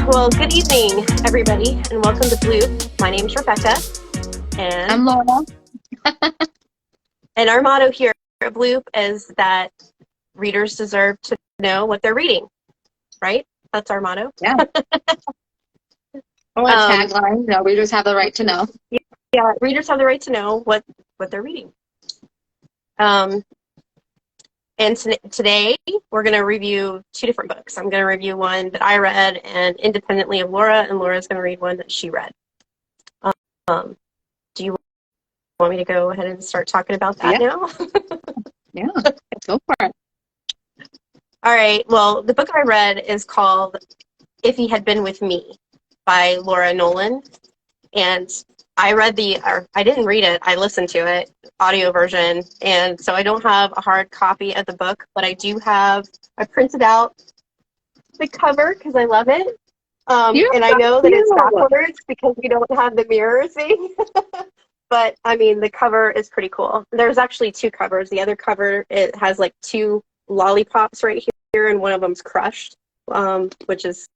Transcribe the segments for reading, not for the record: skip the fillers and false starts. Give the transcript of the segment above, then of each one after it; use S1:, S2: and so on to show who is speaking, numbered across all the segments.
S1: Well, good evening, everybody, and welcome to Bloop. My name's Rebecca, and
S2: I'm Laura.
S1: our motto here at Bloop is that readers deserve to know what they're reading, right? That's our motto.
S2: Yeah. Or a tagline, readers have the right to know.
S1: Yeah, readers have the right to know what they're reading. And today we're going to review two different books. I'm going to review one that I read and independently of Laura, and Laura's going to read one that she read. Do you want me to go ahead and start talking about that now?
S2: Yeah, let's go for it.
S1: All right. Well, the book I read is called If He Had Been With Me by Laura Nowlin. And I didn't read it, I listened to it, audio version. And so I don't have a hard copy of the book, but I printed out the cover because I love it. And I know that it's backwards because we don't have the mirror thing. But, I mean, the cover is pretty cool. There's actually two covers. The other cover, it has like two lollipops right here, and one of them's crushed, which is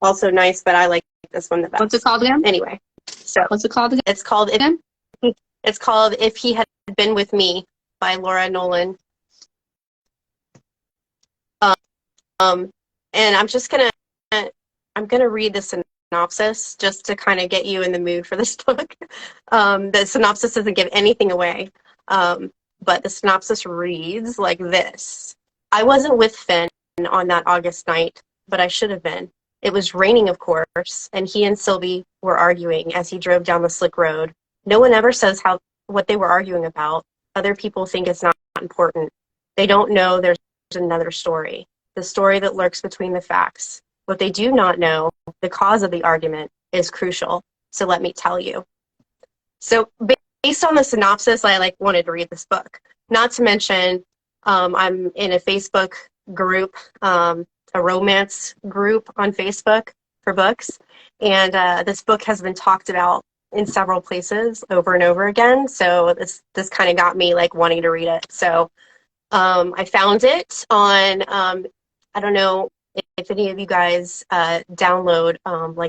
S1: also nice, but I like this one the best.
S2: What's it called again?
S1: Anyway, so
S2: what's it called again?
S1: It's called If He Had Been With Me by Laura Nowlin. And I'm gonna read the synopsis just to kind of get you in the mood for this book. The synopsis doesn't give anything away, but the synopsis reads like this. I wasn't with Finn on that August night, but I should have been. It was raining, of course, and he and Sylvie were arguing as he drove down the slick road. No one ever says what they were arguing about. Other people think it's not important. They don't know there's another story, the story that lurks between the facts. What they do not know, the cause of the argument, is crucial. So let me tell you. So based on the synopsis, I wanted to read this book. Not to mention, I'm in a Facebook group, a romance group on Facebook for books. And this book has been talked about in several places over and over again. So this kind of got me wanting to read it. So I found it on, I don't know if any of you guys download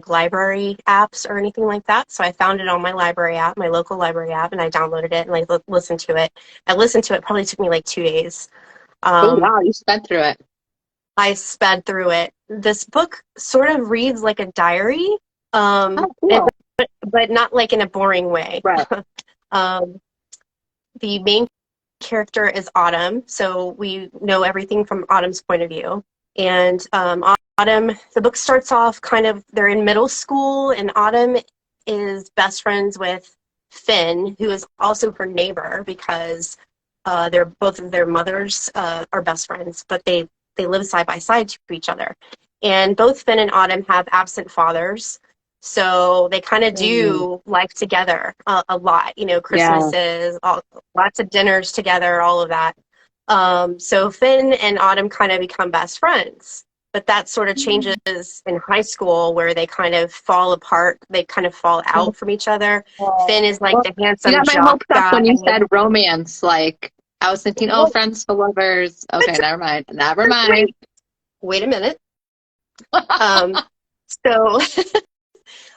S1: library apps or anything like that. So I found it on my library app, my local library app, and I downloaded it and listened to it. I listened to it, probably took me 2 days.
S2: Oh, wow, you sped through it.
S1: I sped through it. This book sort of reads like a diary,
S2: cool.
S1: but not in a boring way.
S2: Right.
S1: The main character is Autumn, so we know everything from Autumn's point of view. And Autumn, the book starts off they're in middle school, and Autumn is best friends with Finn, who is also her neighbor because both of their mothers are best friends, but they live side by side to each other. And both Finn and Autumn have absent fathers, so they kind of do life together a lot, Christmases, lots of dinners together, all of that. So Finn and Autumn kind of become best friends, but that sort of changes in high school where they kind of fall apart. They kind of fall out from each other. Finn is the handsome
S2: you got my hopes up when you said romance. I was thinking, friends for lovers. Okay, never mind.
S1: Wait a minute. So,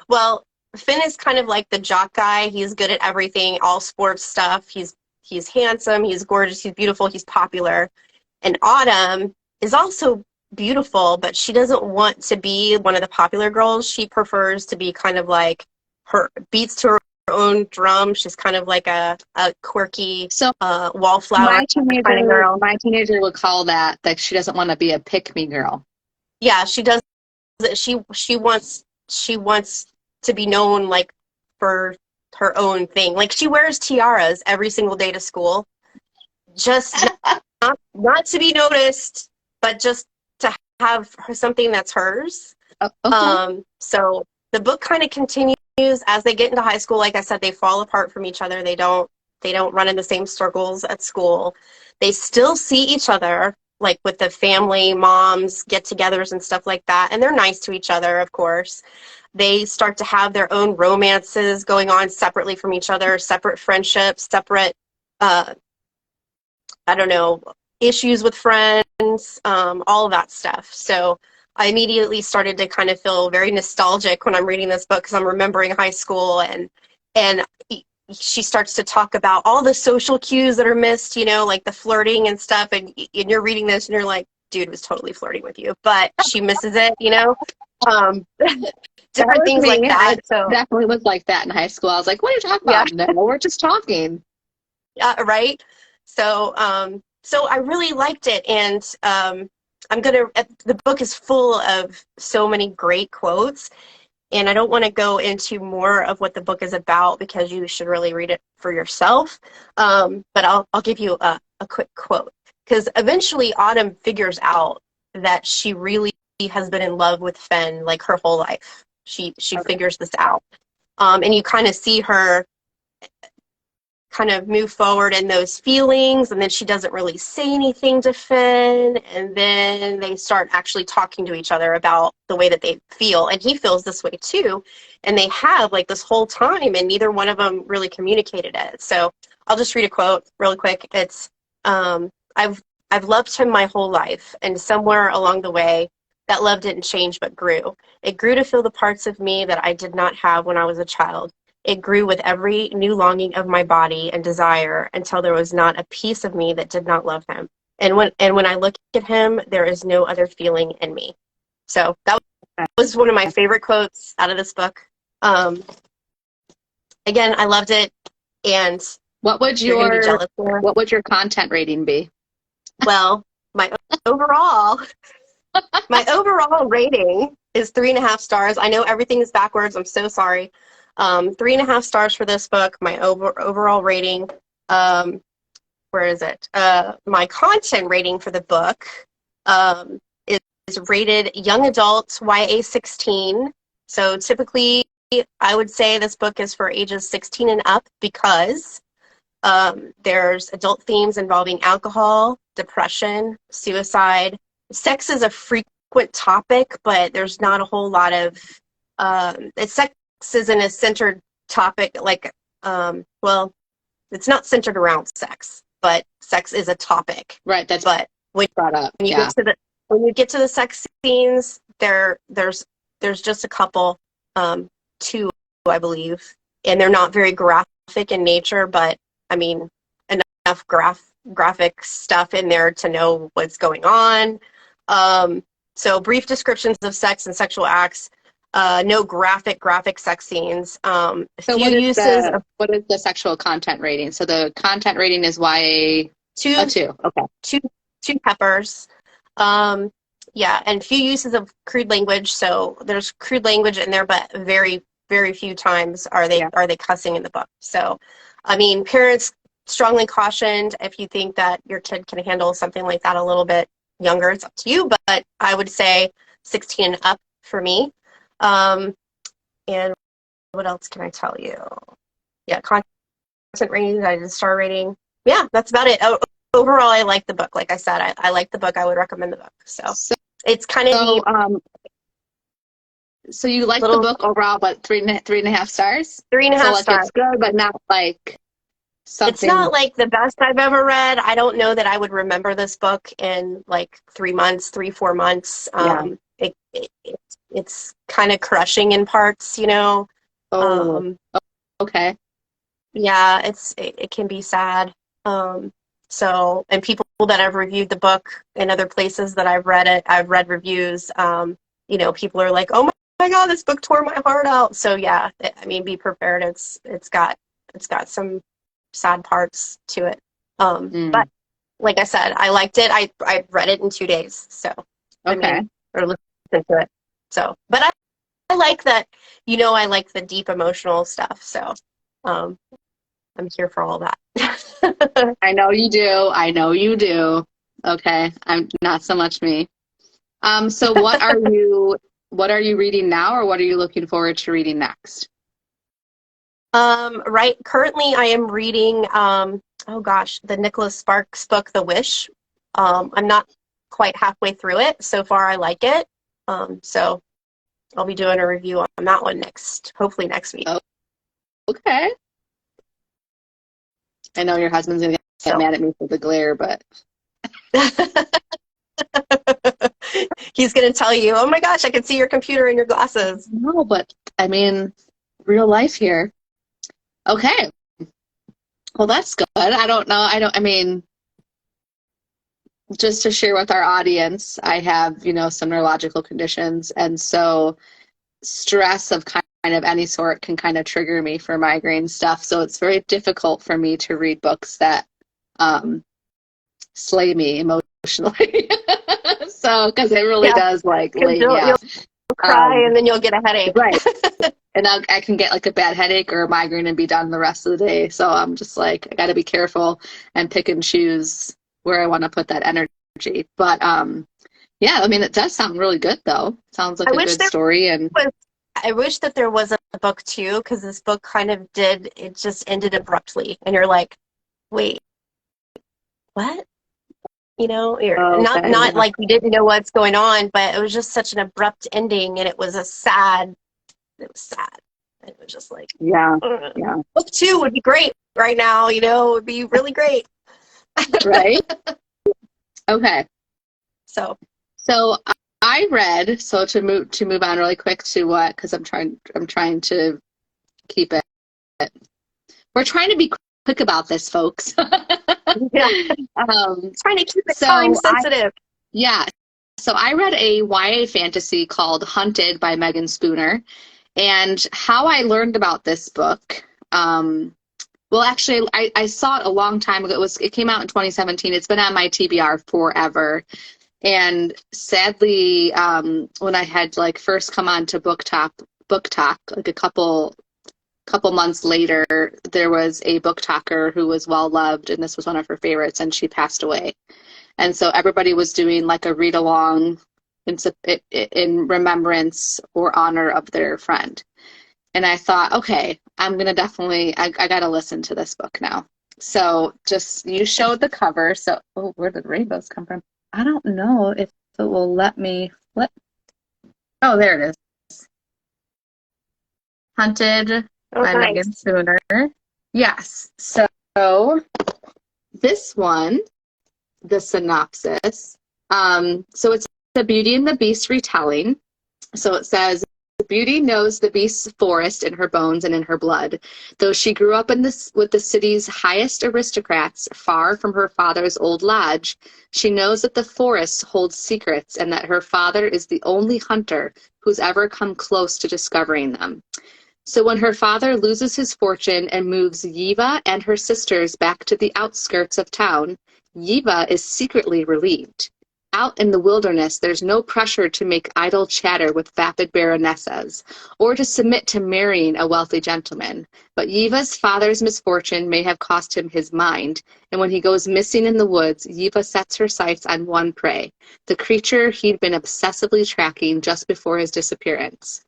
S1: well, Finn is kind of the jock guy. He's good at everything, all sports stuff. He's handsome, he's gorgeous, he's beautiful, he's popular. And Autumn is also beautiful, but she doesn't want to be one of the popular girls. She prefers to be kind of her beats to her own drum. She's kind of a quirky wallflower kind of girl.
S2: My teenager would call that she doesn't want to be a pick-me girl.
S1: Yeah, she does. She wants to be known for her own thing. She wears tiaras every single day to school, just not to be noticed, but just to have something that's hers.
S2: Okay.
S1: So the book kind of continues as they get into high school. Like I said, they fall apart from each other. They don't run in the same circles at school. They still see each other, with the family, moms, get-togethers and stuff like that. And they're nice to each other, of course. They start to have their own romances going on separately from each other, separate friendships, separate, issues with friends, all of that stuff. So I immediately started to kind of feel very nostalgic when I'm reading this book because I'm remembering high school, and she starts to talk about all the social cues that are missed, like the flirting and stuff, and you're reading this and you're like, dude was totally flirting with you, but she misses it. Um,
S2: That
S1: different
S2: was
S1: things like
S2: me. I
S1: that. So
S2: definitely was like that in high school. I was like, what are you talking
S1: yeah,
S2: about? No, we're just talking.
S1: yeah, right. So I really liked it, and the book is full of so many great quotes, and I don't want to go into more of what the book is about because you should really read it for yourself. But I'll give you a quick quote, because eventually Autumn figures out that she really has been in love with Fen like her whole life. She
S2: Okay.
S1: figures this out, and you kind of see her kind of move forward in those feelings, and then she doesn't really say anything to Finn, and then they start actually talking to each other about the way that they feel, and he feels this way too, and they have like this whole time, and neither one of them really communicated it. So I'll just read a quote really quick. It's I've loved him my whole life, and somewhere along the way that love didn't change but grew. It grew to fill the parts of me that I did not have when I was a child. It grew with every new longing of my body and desire until there was not a piece of me that did not love him. And when I look at him, there is no other feeling in me. So that was one of my favorite quotes out of this book. Um, Again, I loved it, and
S2: What would
S1: you're going to be
S2: your
S1: jealous here.
S2: what would your content rating be?
S1: Well, overall, my overall rating is 3.5 stars. I know everything is backwards. I'm so sorry. 3.5 stars for this book. My overall rating. Um, where is it? My content rating for the book is rated young adult YA 16. So typically, I would say this book is for ages 16 and up because there's adult themes involving alcohol, depression, suicide. Sex is a frequent topic, but there's not a whole lot of sex isn't a centered topic well, it's not centered around sex, but sex is a topic.
S2: Right, that's
S1: But
S2: brought up.
S1: when you
S2: Yeah.
S1: get to the when you get to the sex scenes, there's just a couple, two, I believe, and they're not very graphic in nature, but I mean enough graphic stuff in there to know what's going on. So brief descriptions of sex and sexual acts. No graphic sex scenes. A
S2: So
S1: few uses of
S2: what is the sexual content rating? So the content rating is YA
S1: two
S2: 2. Okay.
S1: two two peppers. Yeah, and few uses of crude language. So there's crude language in there, but very, very few times are they cussing in the book. So, I mean, parents strongly cautioned if you think that your kid can handle something like that a little bit younger, it's up to you. But I would say 16 and up for me. And what else can I tell you? Yeah, content rating, I did star rating. Yeah, that's about it. Overall, I like the book. Like I said, I like the book. I would recommend the book. So
S2: So,
S1: it's kind of neat.
S2: So you like the
S1: Little
S2: book overall, but 3.5 stars?
S1: three and a
S2: So
S1: half
S2: like
S1: stars.
S2: it's good, but not like
S1: It's
S2: something.
S1: not like the best I've ever read. I don't know that I would remember this book in like 3 months, 3, 4 months.
S2: Yeah.
S1: It's kind of crushing in parts, you know.
S2: Oh,
S1: Um,
S2: okay.
S1: yeah, it can be sad. And people that have reviewed the book in other places that I've read reviews. People are like, "Oh my God, this book tore my heart out." So yeah, I mean, be prepared. It's got some sad parts to it. But like I said, I liked it. I read it in 2 days. So I
S2: Okay.
S1: mean, or listened to it. So, but I like that. I like the deep emotional stuff. So, um, I'm here for all that.
S2: I know you do. I know you do. Okay. I'm not so much me. So what are you reading now, or what are you looking forward to reading next?
S1: Right. Currently, I am reading, the Nicholas Sparks book, The Wish. I'm not quite halfway through it. So far, I like it. So I'll be doing a review on that one hopefully next week.
S2: Oh, okay. I know your husband's gonna get mad at me for the glare, but
S1: He's going to tell you, oh my gosh, I can see your computer in your glasses.
S2: No, but I mean, real life here. Okay. Well, that's good. I mean, just to share with our audience, I have, some neurological conditions. And so stress of kind of any sort can kind of trigger me for migraine stuff. So it's very difficult for me to read books that slay me emotionally. So, because it really does like lay me out.
S1: You'll cry and then you'll get a headache.
S2: Right. And I can get like a bad headache or a migraine and be done the rest of the day. So I'm just like, I got to be careful and pick and choose where I want to put that energy. But yeah, I mean, it does sound really good though. Sounds like a good story. And
S1: I wish that there was a book too, because this book kind of it just ended abruptly. And you're like, wait, what? Not like we didn't know what's going on, but it was just such an abrupt ending, and it was sad. And it was just like,
S2: yeah.
S1: Book 2 would be great right now, it would be really great.
S2: Right? Okay.
S1: So
S2: I read, to move on really quick to what, because I'm trying to keep it. We're trying to be quick about this, folks.
S1: Yeah. Trying to keep it time sensitive.
S2: So I read a YA fantasy called Hunted by Meagan Spooner. And how I learned about this book, well, actually, I saw it a long time ago. It came out in 2017. It's been on my TBR forever. And sadly, when I had first come on to Book Talk, like a couple months later, there was a book talker who was well loved, and this was one of her favorites, and she passed away. And so everybody was doing like a read along in remembrance or honor of their friend. And I thought, okay, I'm going to definitely, I got to listen to this book now. So you showed the cover. So, where did rainbows come from? I don't know if it will let me flip. Oh, there it is. Hunted by Meagan Spooner. Yes. So this one, the synopsis. So it's the Beauty and the Beast retelling. So it says, Beauty knows the beast's forest in her bones and in her blood. Though she grew up with the city's highest aristocrats, far from her father's old lodge, she knows that the forest holds secrets and that her father is the only hunter who's ever come close to discovering them. So when her father loses his fortune and moves Yiva and her sisters back to the outskirts of town, Yiva is secretly relieved. Out in the wilderness, there's no pressure to make idle chatter with vapid baronessas, or to submit to marrying a wealthy gentleman. But Yiva's father's misfortune may have cost him his mind, and when he goes missing in the woods, Yiva sets her sights on one prey, the creature he'd been obsessively tracking just before his disappearance.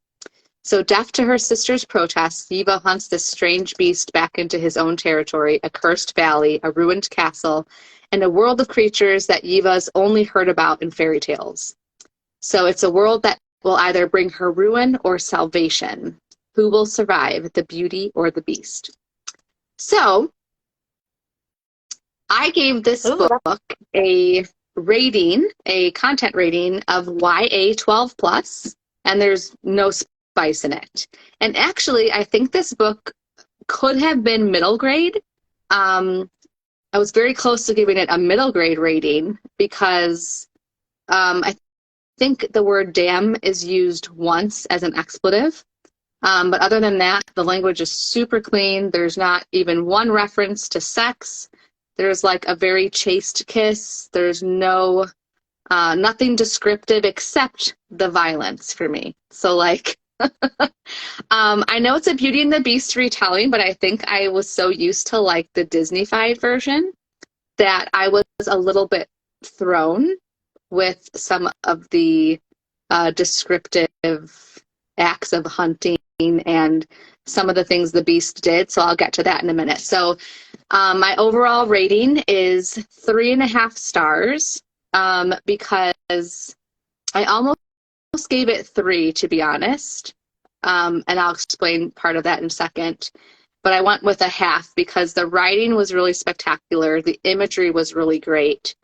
S2: So deaf to her sister's protests, Yiva hunts this strange beast back into his own territory, a cursed valley, a ruined castle, and a world of creatures that Yiva's only heard about in fairy tales. So it's a world that will either bring her ruin or salvation. Who will survive, the beauty or the beast? So I gave this book a content rating of YA 12+, and there's no spice in it. And actually, I think this book could have been middle grade. I was very close to giving it a middle grade rating because I think the word damn is used once as an expletive. But other than that, the language is super clean. There's not even one reference to sex. There's like a very chaste kiss. There's nothing descriptive except the violence for me. So I know it's a Beauty and the Beast retelling, but I think I was so used to the Disney-fied version that I was a little bit thrown with some of the descriptive acts of hunting and some of the things the beast did. So I'll get to that in a minute. So my overall rating is 3.5 stars because I almost gave it 3, to be honest. And I'll explain part of that in a second. But I went with a half because the writing was really spectacular. The imagery was really great.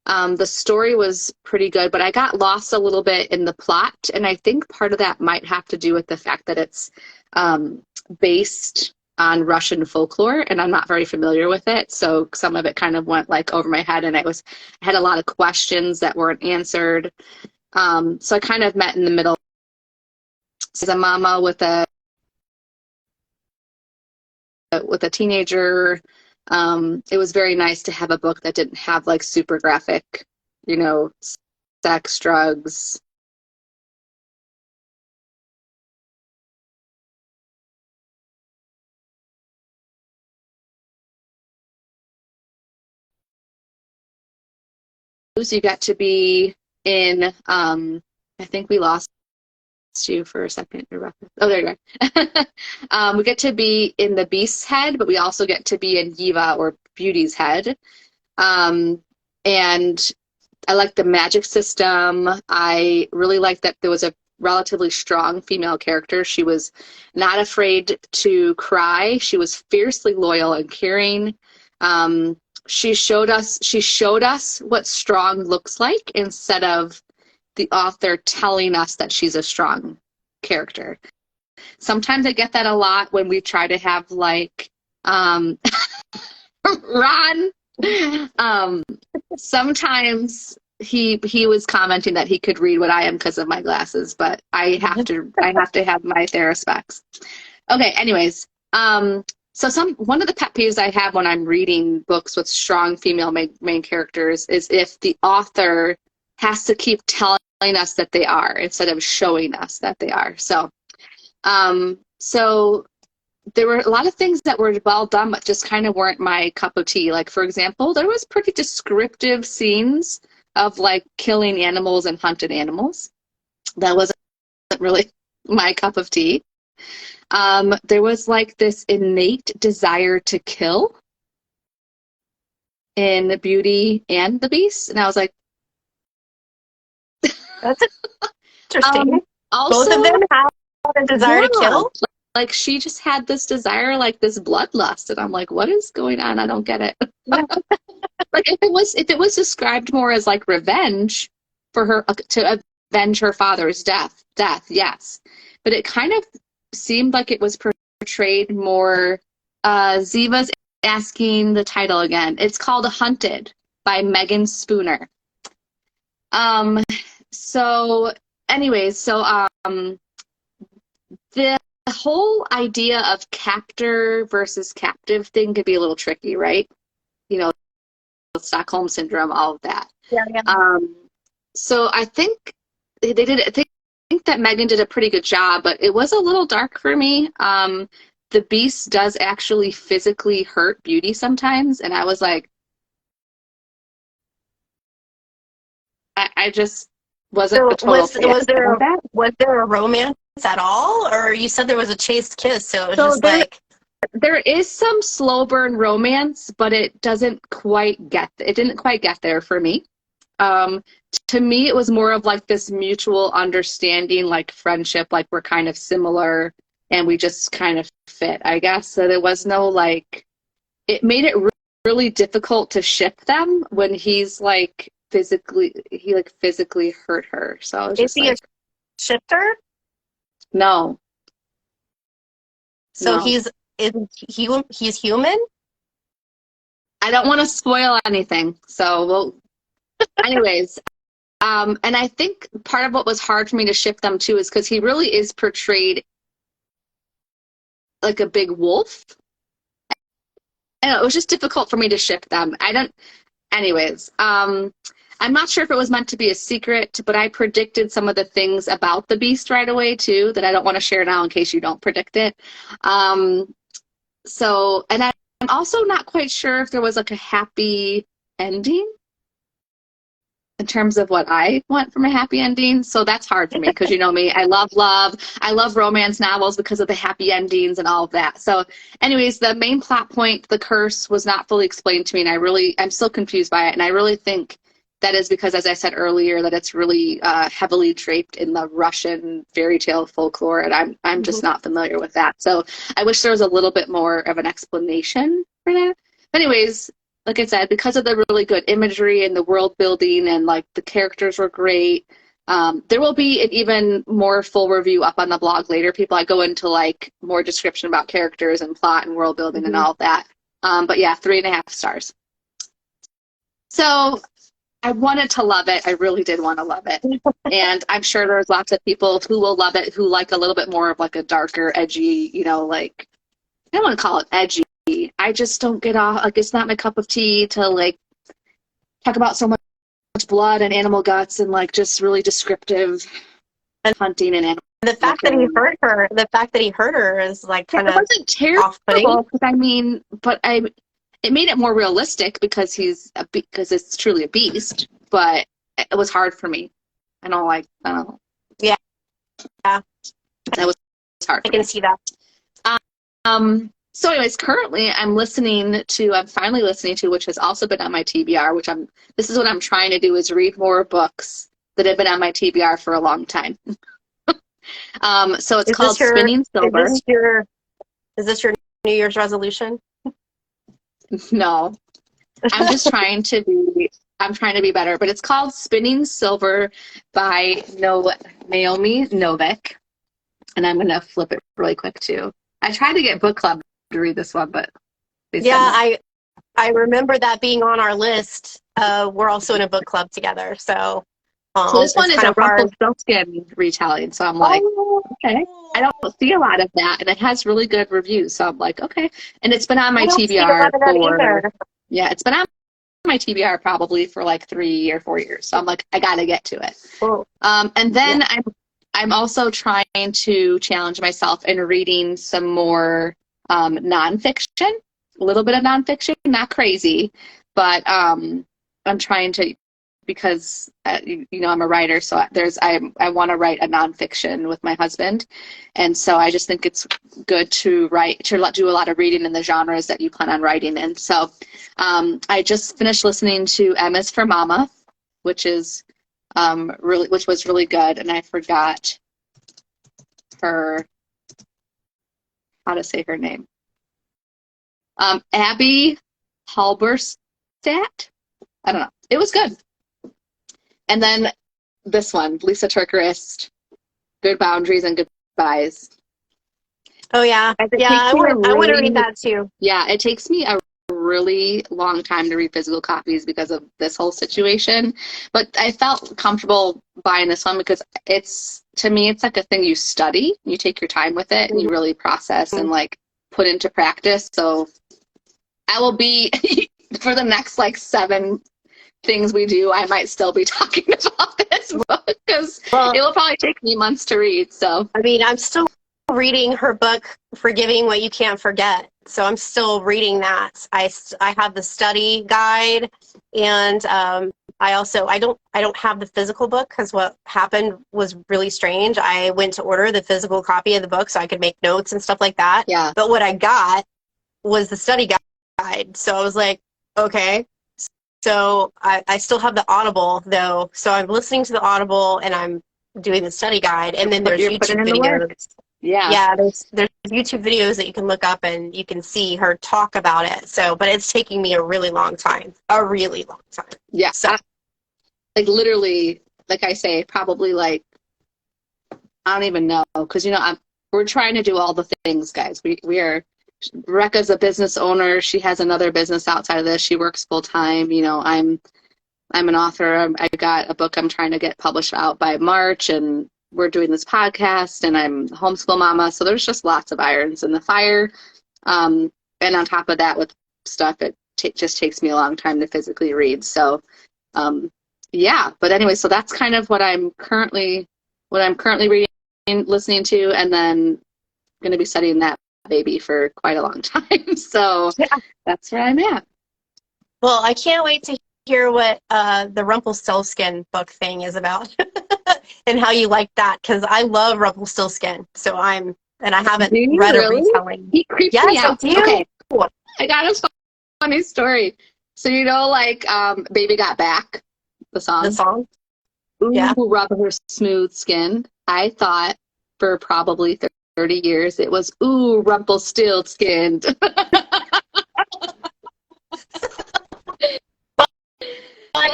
S2: The story was pretty good, but I got lost a little bit in the plot, and I think part of that might have to do with the fact that it's based on Russian folklore, and I'm not very familiar with it, so some of it kind of went like over my head, and I had a lot of questions that weren't answered. So I kind of met in the middle. As a mama with a teenager, it was very nice to have a book that didn't have like super graphic, you know, sex, drugs. You got to be in, I think we lost you for a second. Oh, there you are. We get to be in the beast's head, but we also get to be in Yiva or Beauty's head. And I like the magic system. I really like that there was a relatively strong female character. She was not afraid to cry. She was fiercely loyal and caring. She showed us what strong looks like instead of the author telling us that she's a strong character. Sometimes I get that a lot when we try to have like Ron. Sometimes he was commenting that he could read what I am because of my glasses, but I have to have my Thera specs. Okay, anyways, so one of the pet peeves I have when I'm reading books with strong female main characters is if the author has to keep telling us that they are instead of showing us that they are. So there were a lot of things that were well done, but just kind of weren't my cup of tea. Like, for example, there was pretty descriptive scenes of like killing animals and hunted animals. That wasn't really my cup of tea. There was like this innate desire to kill in Beauty and the Beast, and I was like,
S1: that's interesting.
S2: Also,
S1: both of them have a desire to kill.
S2: Like she just had this desire, like this bloodlust, and I'm like, what is going on? I don't get it. Like if it was described more as like revenge for her to avenge her father's death, yes, but it kind of seemed like it was portrayed more. Ziva's asking the title again. It's called Hunted by Meagan Spooner. So anyways, the whole idea of captor versus captive thing could be a little tricky, right? You know, Stockholm syndrome, all of that.
S1: Yeah.
S2: So I think they did. I think that Meagan did a pretty good job, but it was a little dark for me. The Beast does actually physically hurt Beauty sometimes, and I was like, I just wasn't a total fan.
S1: Was there a romance at all, or you said there was a chaste kiss? So it was
S2: there is some slow burn romance, but it didn't quite get there for me. To me, it was more of like this mutual understanding, like friendship, like we're kind of similar and we just kind of fit, I guess. So there was no like, it made it really difficult to ship them when he's like physically hurt her. So I was
S1: is he like, a shifter?
S2: No.
S1: So
S2: no.
S1: He's human?
S2: I don't want to spoil anything. So anyways, and I think part of what was hard for me to ship them too is because he really is portrayed like a big wolf. I know, it was just difficult for me to ship them. Anyways, I'm not sure if it was meant to be a secret, but I predicted some of the things about the Beast right away too that I don't want to share now in case you don't predict it. And I'm also not quite sure if there was like a happy ending in terms of what I want from a happy ending. So that's hard for me because you know me, I love love. I love romance novels because of the happy endings and all of that. So anyways, the main plot point, the curse, was not fully explained to me, and I'm still confused by it. And I really think that is because, as I said earlier, that it's really heavily draped in the Russian fairy tale folklore, and I'm just not familiar with that. So I wish there was a little bit more of an explanation for that. But anyways, like I said, because of the really good imagery and the world building and like the characters were great. There will be an even more full review up on the blog later. I go into like more description about characters and plot and world building and all of that. But yeah, 3.5 stars. So I wanted to love it. I really did want to love it. And I'm sure there's lots of people who will love it who like a little bit more of like a darker, edgy, like, I don't want to call it edgy. I just don't get off, like, it's not my cup of tea to like talk about so much blood and animal guts and like just really descriptive hunting and animal.
S1: The fact that he hurt her is like kind of
S2: it wasn't terrible
S1: off-putting.
S2: but it made it more realistic because because it's truly a beast. But it was hard for me. I don't know.
S1: Yeah.
S2: That was hard.
S1: I can see that.
S2: So anyways, currently I'm finally listening to, which has also been on my TBR, this is what I'm trying to do, is read more books that have been on my TBR for a long time. So it's called Spinning Silver.
S1: Is this your New Year's resolution?
S2: No. I'm just trying to be better, but it's called Spinning Silver by Naomi Novik. And I'm going to flip it really quick too. I tried to get book club to read this one, but
S1: I remember that being on our list. We're also in a book club together, so
S2: this one is a Rumpelstiltskin retelling. So I'm like, okay, I don't see a lot of that, and it has really good reviews. So I'm like, okay, and it's been on my TBR it's been on my TBR probably for like 3 or 4 years. So I'm like, I got to get to it.
S1: Cool.
S2: And then I'm also trying to challenge myself in reading some more nonfiction, a little bit of nonfiction, not crazy, but I'm trying to, because I'm a writer, so I want to write a nonfiction with my husband, and so I just think it's good to do a lot of reading in the genres that you plan on writing in. So I just finished listening to M is for Mama, which was really good, and I forgot how to say her name. Abby Halberstadt? I don't know. It was good. And then this one, Lisa TerKeurst, Good Boundaries and Goodbyes.
S1: Oh yeah. I want to read that too.
S2: Yeah, it takes me a really long time to read physical copies because of this whole situation. But I felt comfortable buying this one because to me, it's like a thing you study. You take your time with it and you really process and like put into practice. So I will be, for the next like 7 things we do, I might still be talking about this book because it will probably take me months to read. So
S1: I mean, I'm still reading her book, Forgiving What You Can't Forget. So I'm still reading that. I have the study guide, and I don't have the physical book because what happened was really strange. I went to order the physical copy of the book so I could make notes and stuff like that.
S2: Yeah.
S1: But what I got was the study guide. So I was like, okay. So I still have the Audible though. So I'm listening to the Audible and I'm doing the study guide, and then there's YouTube videos. Yeah, there's YouTube videos that you can look up and you can see her talk about it. So, but it's taking me a really long time.
S2: Yeah.
S1: So,
S2: like literally, like I say, probably like, I don't even know, because we're trying to do all the things, guys. We are. Rekka's a business owner. She has another business outside of this. She works full time. I'm an author. I got a book I'm trying to get published out by March, and we're doing this podcast, and I'm a homeschool mama. So there's just lots of irons in the fire. And on top of that, with stuff, it just takes me a long time to physically read. So, yeah. But anyway, so that's kind of what I'm currently reading, listening to, and then going to be studying that baby for quite a long time. So that's where I'm at.
S1: Well, I can't wait to hear what the Rumpelstiltskin book thing is about and how you like that, because I love Rumpelstiltskin. So I haven't read a retelling.
S2: He creeps me out.
S1: I do.
S2: Okay. I got a funny story. So like Baby Got Back, the song.
S1: The song?
S2: Ooh, yeah. Rub her smooth skin. I thought for probably 30 years it was ooh, Rumpelstiltskin.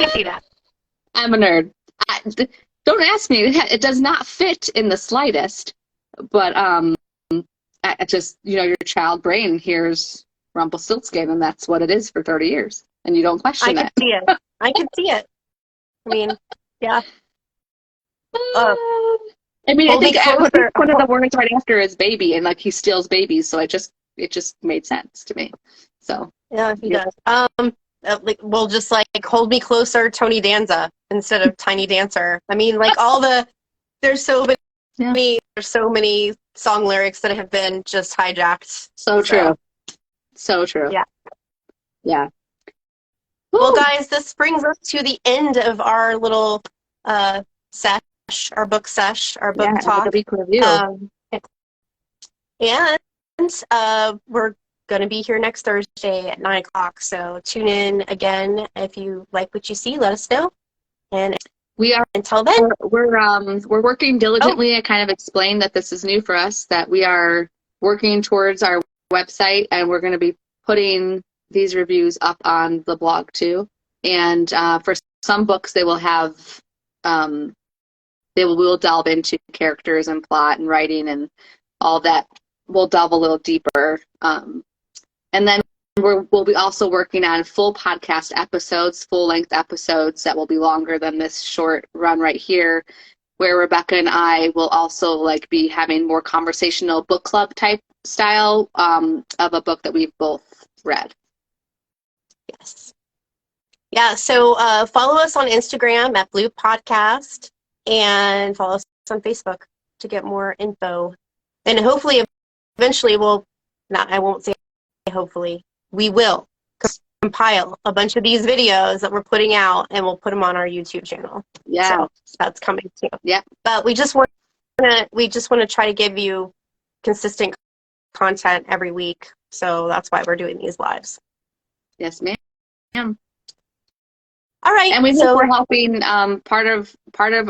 S1: can see that.
S2: I'm a nerd. Don't ask me. It does not fit in the slightest. But I just, your child brain hears Rumpelstiltskin, and that's what it is for 30 years, and you don't question
S1: I can see it. I can see it. I mean, yeah.
S2: I think one of the words right after is baby, and like he steals babies, so it just made sense to me. So
S1: yeah, he does. We'll just like hold me closer, Tony Danza instead of Tiny Dancer. I mean, like there's so many song lyrics that have been just hijacked.
S2: So true. So true.
S1: Yeah.
S2: Yeah.
S1: Well, guys, this brings us to the end of our little our book talk.
S2: Week review.
S1: And we're going to be here next Thursday at 9:00. So tune in again. If you like what you see, let us know. And
S2: we are
S1: until then,
S2: we're working diligently. I kind of explained that this is new for us, that we are working towards our website, and we're going to be putting these reviews up on the blog too. And for some books, they will have we'll delve into characters and plot and writing and all that. We'll delve a little deeper. And then we'll be also working on full podcast episodes, full-length episodes that will be longer than this short run right here, where Rebecca and I will also be having more conversational book club type style of a book that we've both read.
S1: Yes. Yeah, so follow us on Instagram at Blue Podcast and follow us on Facebook to get more info. And hopefully, eventually, I won't say hopefully, we will compile a bunch of these videos that we're putting out, and we'll put them on our YouTube channel.
S2: Yeah.
S1: So that's coming too.
S2: Yeah.
S1: But we just want to try to give you consistent content every week. So that's why we're doing these lives.
S2: Yes, ma'am.
S1: All right.
S2: And we're helping. Part of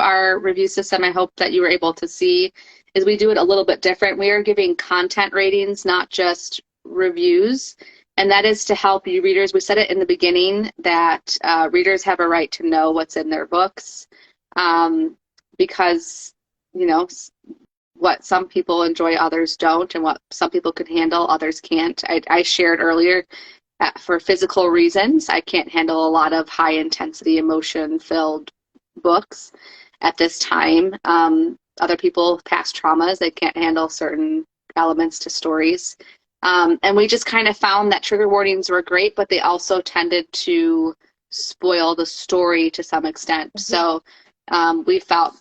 S2: our review system, I hope that you were able to see, is we do it a little bit different. We are giving content ratings, not just reviews, and that is to help you readers. We said it in the beginning that readers have a right to know what's in their books, because what some people enjoy, others don't, and what some people can handle, others can't. I shared earlier, for physical reasons, I can't handle a lot of high intensity, emotion filled books at this time. Other people, past traumas, they can't handle certain elements to stories. And we just kind of found that trigger warnings were great, but they also tended to spoil the story to some extent. Mm-hmm. So we felt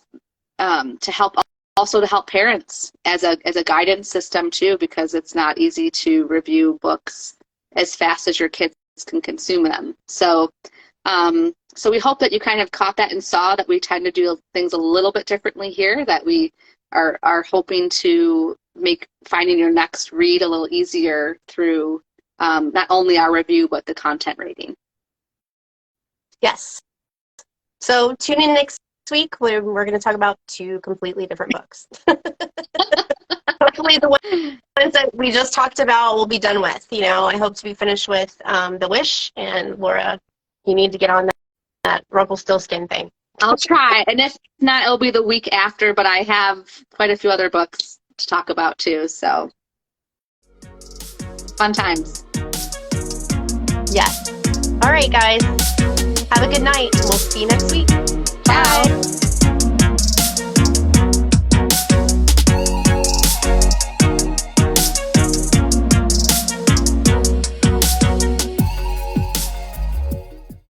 S2: to help parents as a guidance system too, because it's not easy to review books as fast as your kids can consume them. So we hope that you kind of caught that and saw that we tend to do things a little bit differently here, that we are hoping to make finding your next read a little easier through not only our review, but the content rating.
S1: Yes. So tune in next week where we're going to talk about 2 completely different books. Hopefully the ones that we just talked about will be done with. I hope to be finished with The Wish, and Laura, you need to get on that Rumpelstiltskin thing.
S2: I'll try, and if not, it'll be the week after, but I have quite a few other books to talk about too, so fun times.
S1: Yes. All right, guys. Have a good night. We'll see you next week.
S2: Bye.